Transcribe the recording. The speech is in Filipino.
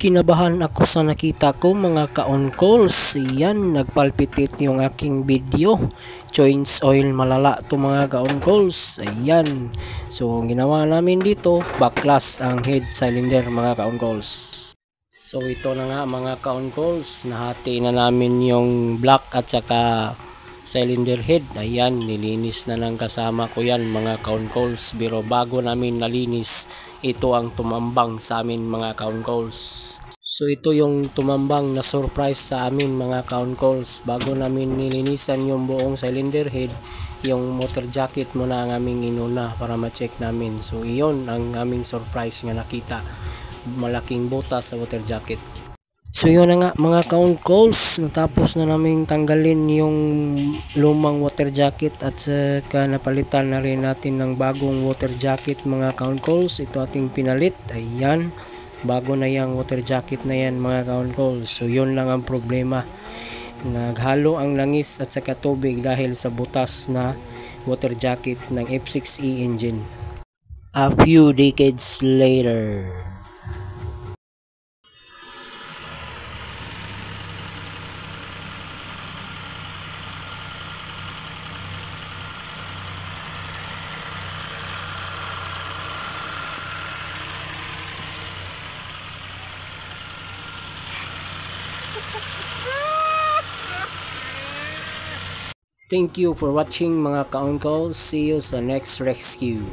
Kinabahan ako sa nakita ko mga ka-on calls. Yan, nagpalpitate yung aking video. Joints oil malala to mga ka-on calls. Ayan. So, ginawa namin dito, backlash ang head cylinder mga ka-on calls. So, ito na nga mga ka-on calls. Nahati na namin yung black at saka cylinder head. Ayan, nilinis na ng kasama ko yan mga ka-on calls. Pero bago namin nalinis, ito ang tumambang sa amin mga ka-on calls. So ito yung tumambang na surprise sa amin mga ka-on calls. Bago namin nilinisan yung buong cylinder head, yung motor jacket muna ang aming inuna para ma-check namin. So iyon ang aming surprise nga nakita. Malaking butas sa motor jacket. So yun na nga mga ka-on calls, natapos na namin tanggalin yung lumang water jacket at saka napalitan na rin natin ng bagong water jacket mga ka-on calls. Ito ating pinalit, ayan, bago na yung water jacket na yan mga ka-on calls. So yun lang ang problema, naghalo ang langis at saka tubig dahil sa butas na water jacket ng F6E engine. A few decades later. Thank you for watching mga ka-on calls. See you sa next rescue.